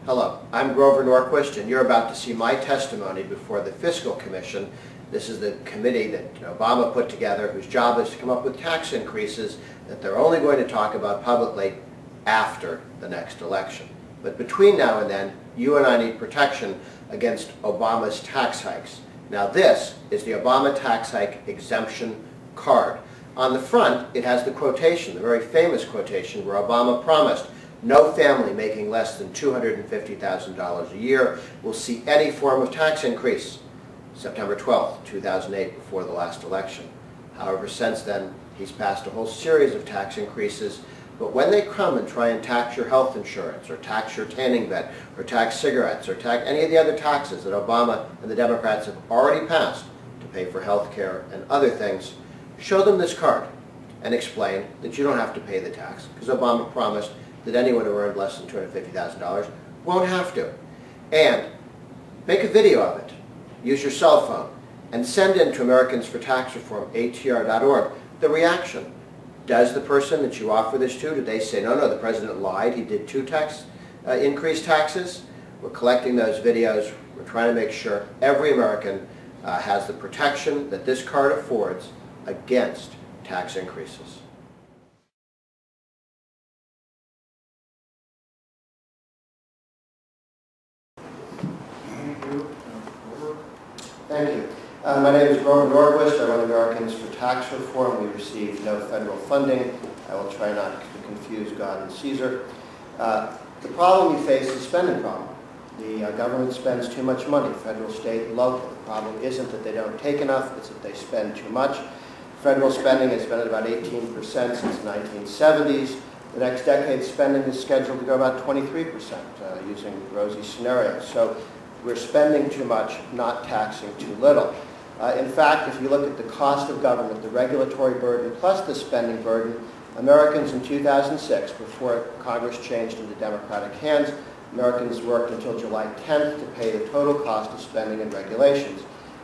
Hello, I'm Grover Norquist, and you're about to see my testimony before the Fiscal Commission. This is the committee that Obama put together, whose job is to come up with tax increases that they're only going to talk about publicly after the next election. But between now and then, you and I need protection against Obama's tax hikes. Now this is the Obama tax hike exemption card. On the front, it has the quotation, the very famous quotation, where Obama promised no family making less than $250,000 a year will see any form of tax increase. September 12, 2008, before the last election. However, since then, he's passed a whole series of tax increases, but when they come and try and tax your health insurance, or tax your tanning bed, or tax cigarettes, or tax any of the other taxes that Obama and the Democrats have already passed to pay for health care and other things, show them this card and explain that you don't have to pay the tax, because Obama promised that anyone who earned less than $250,000 won't have to. And make a video of it. Use your cell phone and send in to Americans for Tax Reform, ATR.org, the reaction. Does the person that you offer this to, did they say, no, the president lied, he did increased taxes? We're collecting those videos. We're trying to make sure every American has the protection that this card affords against tax increases. Thank you. My name is Grover Norquist. I run Americans for Tax Reform. We receive no federal funding. I will try not to confuse God and Caesar. The problem we face is a spending problem. The government spends too much money, federal, state, and local. The problem isn't that they don't take enough, it's that they spend too much. Federal spending has been at about 18% since the 1970s. The next decade spending is scheduled to go about 23%, using rosy scenarios. So we're spending too much, not taxing too little. In fact, if you look at the cost of government, the regulatory burden plus the spending burden, Americans in 2006, before Congress changed into Democratic hands, Americans worked until July 10th to pay the total cost of spending and regulations.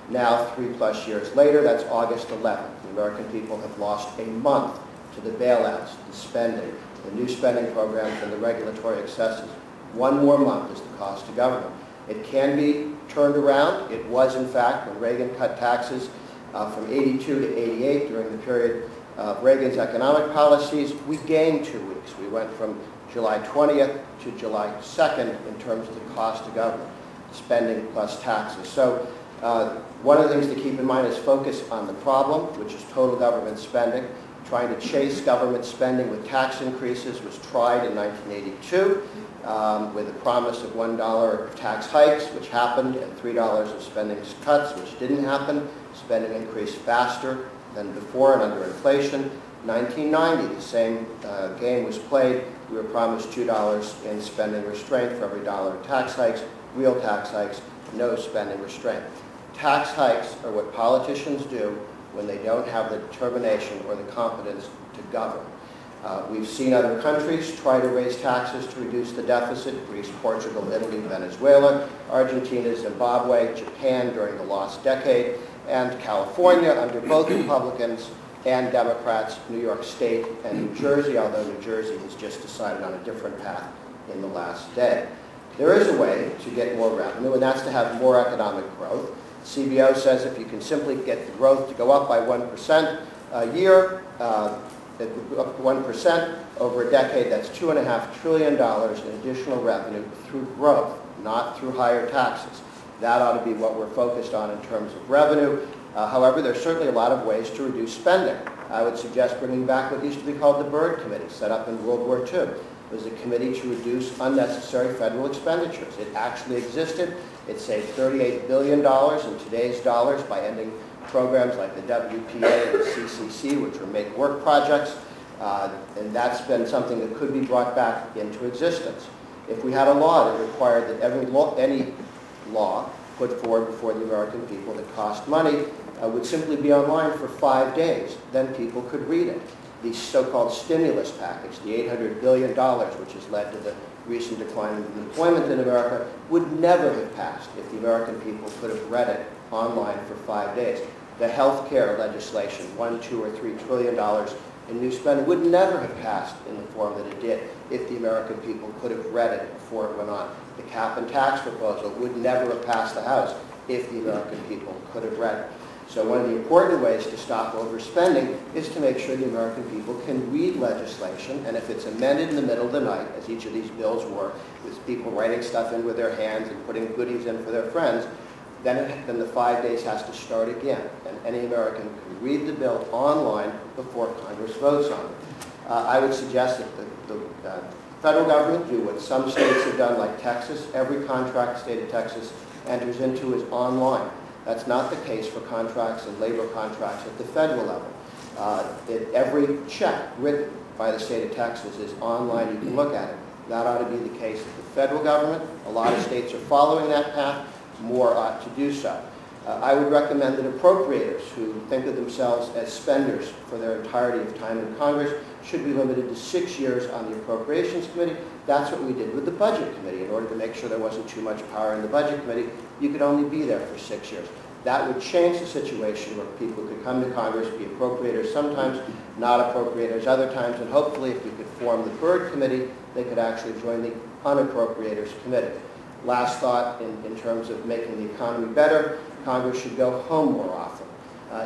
Now, 3+ years later, that's August 11th. The American people have lost a month to the bailouts, the spending, the new spending programs, and the regulatory excesses. One more month is the cost to government. It can be turned around. It was, in fact, when Reagan cut taxes from 82 to 88 during the period of Reagan's economic policies, we gained 2 weeks. We went from July 20th to July 2nd in terms of the cost to government, spending plus taxes. So one of the things to keep in mind is focus on the problem, which is total government spending. Trying to chase government spending with tax increases was tried in 1982 with a promise of $1 of tax hikes, which happened, and $3 of spending cuts, which didn't happen. Spending increased faster than before and under inflation. 1990, the same game was played. We were promised $2 in spending restraint for every dollar of tax hikes, real tax hikes, no spending restraint. Tax hikes are what politicians do when they don't have the determination or the competence to govern. We've seen other countries try to raise taxes to reduce the deficit: Greece, Portugal, Italy, Venezuela, Argentina, Zimbabwe, Japan during the lost decade, and California under both Republicans and Democrats, New York State and New Jersey, although New Jersey has just decided on a different path in the last day. There is a way to get more revenue, and that's to have more economic growth. CBO says if you can simply get the growth to go up by 1% a year, up 1% over a decade, that's $2.5 trillion in additional revenue through growth, not through higher taxes. That ought to be what we're focused on in terms of revenue. However, there's certainly a lot of ways to reduce spending. I would suggest bringing back what used to be called the Byrd Committee, set up in World War II. It was a committee to reduce unnecessary federal expenditures. It actually existed. It saved $38 billion in today's dollars by ending programs like the WPA and the CCC, which were make-work projects, and that's been something that could be brought back into existence. If we had a law that required that any law put forward before the American people that cost money would simply be online for 5 days, then people could read it. The so-called stimulus package, the $800 billion, which has led to the recent decline in employment in America, would never have passed if the American people could have read it online for 5 days. The health care legislation, $1, $2, or $3 trillion in new spending would never have passed in the form that it did if the American people could have read it before it went on. The cap and tax proposal would never have passed the House if the American people could have read it. So one of the important ways to stop overspending is to make sure the American people can read legislation, and if it's amended in the middle of the night, as each of these bills were, with people writing stuff in with their hands and putting goodies in for their friends, then the 5 days has to start again, and any American can read the bill online before Congress votes on it. I would suggest that the federal government do what some states have done, like Texas. Every contract the state of Texas enters into is online. That's not the case for contracts and labor contracts at the federal level. Every check written by the state of Texas is online. You can look at it. That ought to be the case at the federal government. A lot of states are following that path. More ought to do so. I would recommend that appropriators who think of themselves as spenders for their entirety of time in Congress should be limited to 6 years on the Appropriations Committee. That's what we did with the Budget Committee. In order to make sure there wasn't too much power in the Budget Committee, you could only be there for 6 years. That would change the situation where people could come to Congress, be appropriators sometimes, not appropriators other times, and hopefully if we could form the Byrd Committee, they could actually join the Unappropriators Committee. Last thought in terms of making the economy better, Congress should go home more often.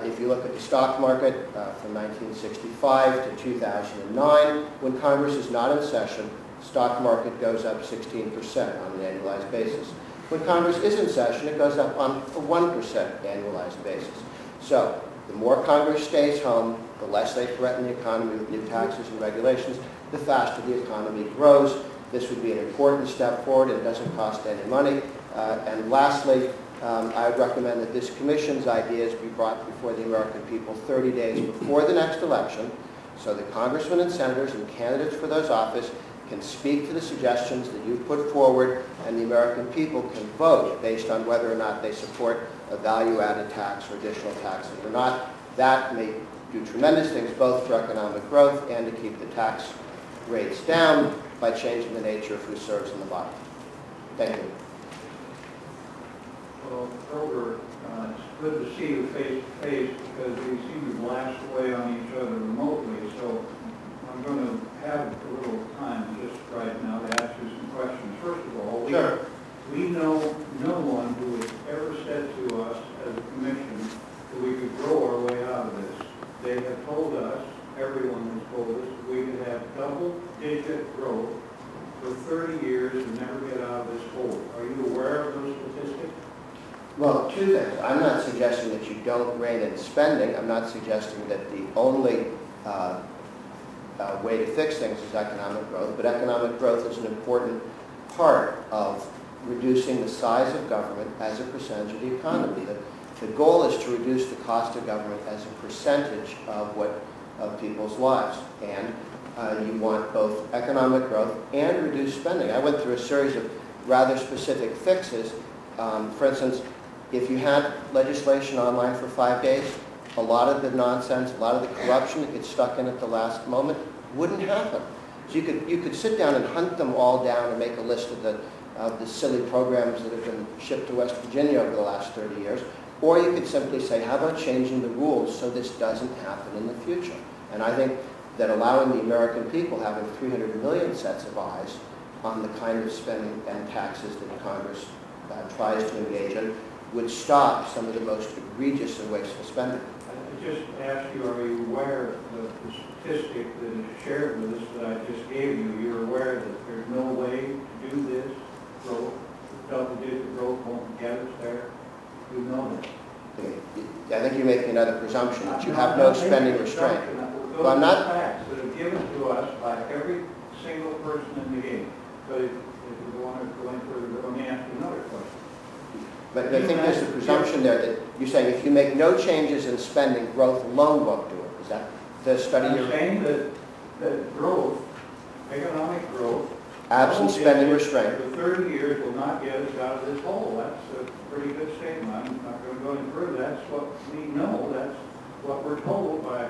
If you look at the stock market from 1965 to 2009, when Congress is not in session, the stock market goes up 16% on an annualized basis. When Congress is in session, it goes up on a 1% annualized basis. So the more Congress stays home, the less they threaten the economy with new taxes and regulations, the faster the economy grows. This would be an important step forward. It doesn't cost any money. And lastly, I would recommend that this Commission's ideas be brought before the American people 30 days before the next election, so that congressmen and senators and candidates for those offices can speak to the suggestions that you put forward, and the American people can vote based on whether or not they support a value-added tax or additional taxes or not. That may do tremendous things both for economic growth and to keep the tax rates down by changing the nature of who serves in the body. Thank you. Well, Kroger, it's good to see you face to face because we seem to blast away on each other remotely. So I'm going to have a little time just right now to ask you some questions. First of all, Sure. we know no one who has ever said to us as a commission that we could grow our way out of this. They have told us, everyone has told us, that we could have double-digit growth for 30 years and never get out of this hole. Are you aware of those statistics? Well, two things. I'm not suggesting that you don't rein in spending. I'm not suggesting that the only way to fix things is economic growth, but economic growth is an important part of reducing the size of government as a percentage of the economy. The goal is to reduce the cost of government as a percentage of people's lives, and you want both economic growth and reduced spending. I went through a series of rather specific fixes. For instance, if you had legislation online for 5 days, a lot of the nonsense, a lot of the corruption that gets stuck in at the last moment wouldn't happen. So you could sit down and hunt them all down and make a list of the silly programs that have been shipped to West Virginia over the last 30 years. Or you could simply say, how about changing the rules so this doesn't happen in the future? And I think that allowing the American people having 300 million sets of eyes on the kind of spending and taxes that Congress tries to engage in would stop some of the most egregious and wasteful spending. I just asked you, are you aware of the statistic that is shared with us that I just gave you? You're aware that there's no way to do this growth, double-digit growth won't get us there? You know that. I think you're making another presumption that you have no spending restraint. Well, I'm not facts that are given to us by every single person in the game. But if you want to go into further, let me ask you another question. But I think there's a presumption there that you're saying if you make no changes in spending, growth alone won't do it. Is that the study you're saying? That growth, economic growth, absent spending restraint, for 30 years will not get us out of this hole. That's a pretty good statement. I'm not going to go any further. That's what we know. That's what we're told by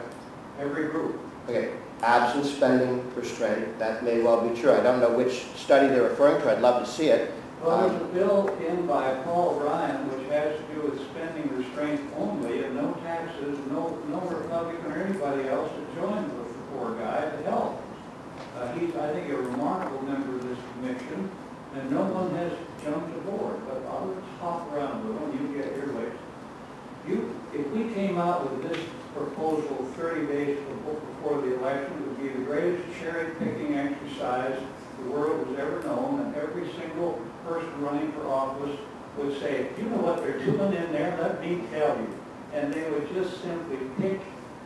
every group. Okay, absent spending restraint, that may well be true. I don't know which study they're referring to. I'd love to see it. Well, there's a bill in by Paul Ryan which has to do with spending restraint only and no taxes, no Republican or anybody else to join with poor guy to help. He's, I think, a remarkable member of this commission, and no one has jumped aboard. But I'll just hop around with him. You get your legs. If we came out with this proposal 30 days before the election, it would be the greatest cherry-picking exercise the world has ever known, and every single person running for office would say, you know what they're doing in there, let me tell you. And they would just simply pick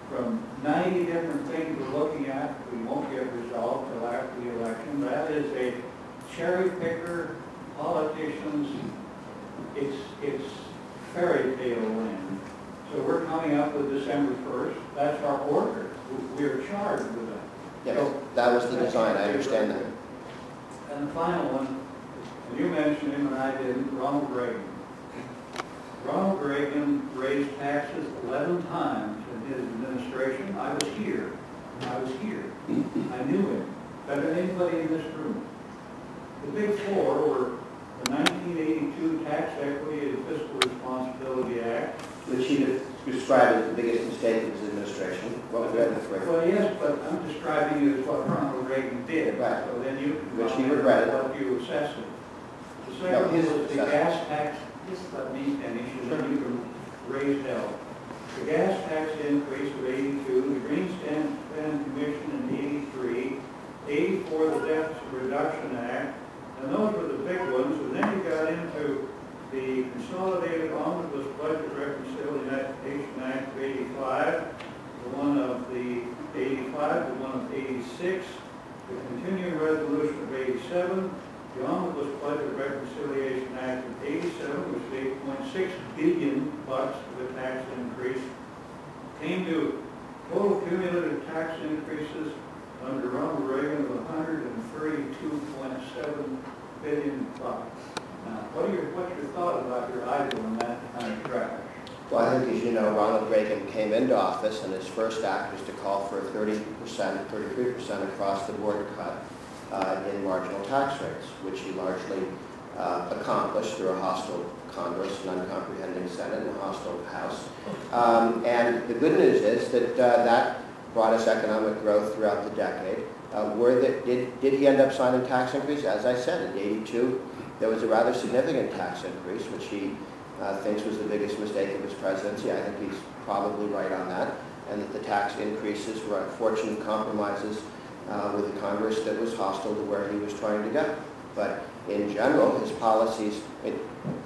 from 90 different things we're looking at, we won't get resolved until after the election. That is a cherry picker, politicians, it's fairy tale land. So we're coming up with December 1st. That's our order. We're charged with that. Yes, so that was the design. I understand that. And the final one, and you mentioned him and I didn't, Ronald Reagan. Ronald Reagan raised taxes 11 times in his administration. I was here. I knew him better than anybody in this room. The big four were the 1982 Tax Equity and Fiscal Responsibility Act, which he described as the biggest mistake of his administration. What was that? Well, yes, but I'm describing it as what Ronald Reagan did. Right. So then you can which he regretted. Help you assess it. The second was the gas tax. Just let me finish, and then you can raise hell. The gas tax increase of 82, the Green Spend Commission in 83, 84, the Deficit Reduction Act, and those were the big ones. And then you got into the Consolidated Omnibus Budget Reconciliation Act of 85, the one of the 85, the one of 86, the Continuing Resolution of 87, the Omnibus Budget Reconciliation Act of 87, which is $8.6 billion for the tax increase, came to total cumulative tax increases under Ronald Reagan of $132.7 billion. Now, what's your thought about your idol in that kind of trash? Well, I think, as you know, Ronald Reagan came into office, and his first act was to call for a 30%, 33% across-the-board cut in marginal tax rates, which he largely accomplished through a hostile Congress, an uncomprehending Senate, and a hostile House. And the good news is that that brought us economic growth throughout the decade. Did he end up signing tax increase? As I said, in 82, there was a rather significant tax increase, which he thinks was the biggest mistake of his presidency. I think he's probably right on that, and that the tax increases were unfortunate compromises with a Congress that was hostile to where he was trying to go. But in general, his policies,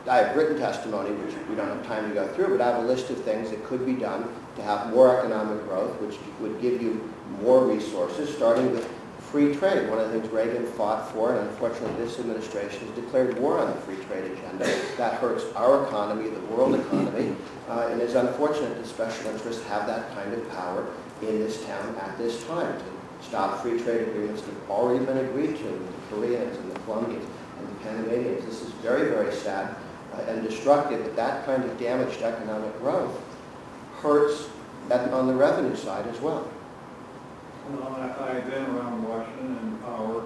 I have written testimony, which we don't have time to go through, but I have a list of things that could be done to have more economic growth, which would give you more resources, starting with free trade. One of the things Reagan fought for, and unfortunately this administration has declared war on the free trade agenda. That hurts our economy, the world economy, and it's unfortunate that special interests have that kind of power in this town at this time to stop free trade agreements that have already been agreed to with the Koreans and the Colombians and the Panamanians. This is very, very sad and destructive, but that kind of damaged economic growth hurts on the revenue side as well. Well, I've been around Washington and power.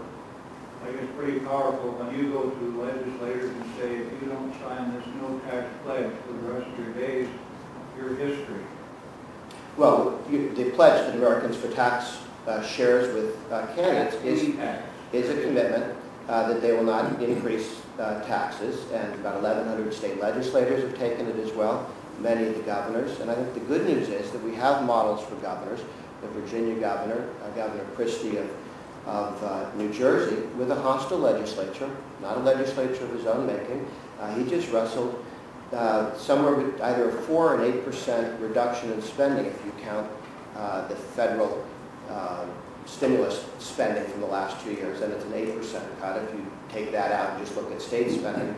I think it's pretty powerful when you go to legislators and say, if you don't sign this no tax pledge for the rest of your days, your history. Well, the pledge that Americans for Tax shares with candidates is a commitment that they will not increase taxes, and about 1,100 state legislators have taken it as well, many of the governors. And I think the good news is that we have models for governors. The Virginia governor, Governor Christie of New Jersey, with a hostile legislature, not a legislature of his own making. He just wrestled somewhere with either a 4 and 8% reduction in spending if you count the federal stimulus spending from the last 2 years, and it's an 8% cut. If you take that out and just look at state spending,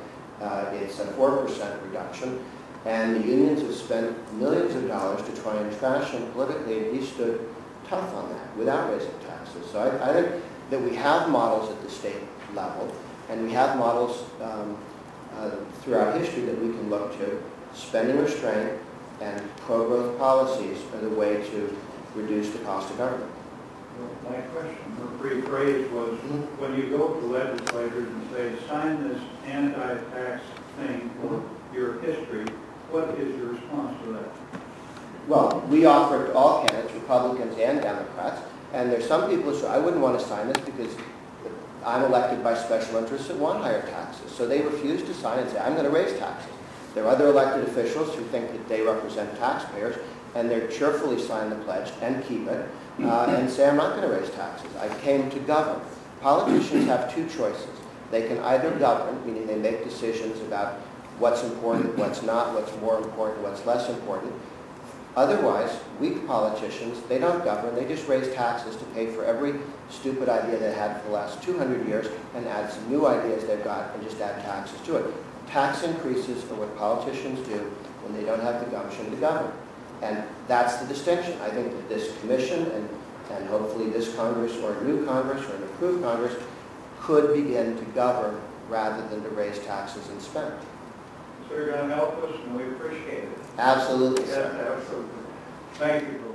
it's a 4% reduction. And the unions have spent millions of dollars to try and trash him politically, and he stood tough on that without raising taxes. So I think that we have models at the state level, and we have models throughout history that we can look to. Spending restraint and pro-growth policies are the way to reduce the cost of government. Well, my question, or brief phrase was, when you go to legislators and say, sign this anti-tax thing for your history, what is your response to that? Well, we offer to all candidates, Republicans and Democrats, And there's some people who say, I wouldn't want to sign this because I'm elected by special interests that want higher taxes. So they refuse to sign and say, I'm going to raise taxes. There are other elected officials who think that they represent taxpayers, and they cheerfully sign the pledge and keep it, and say, I'm not going to raise taxes. I came to govern. Politicians have two choices. They can either govern, meaning they make decisions about what's important, what's not, what's more important, what's less important. Otherwise, weak politicians, they don't govern, they just raise taxes to pay for every stupid idea they had for the last 200 years and add some new ideas they've got and just add taxes to it. Tax increases are what politicians do when they don't have the gumption to govern. And that's the distinction. I think that this commission and hopefully this Congress or a new Congress or an improved Congress could begin to govern rather than to raise taxes and spend. So you're going to help us, and we appreciate it. Absolutely, Yes, sir. absolutely. Thank you.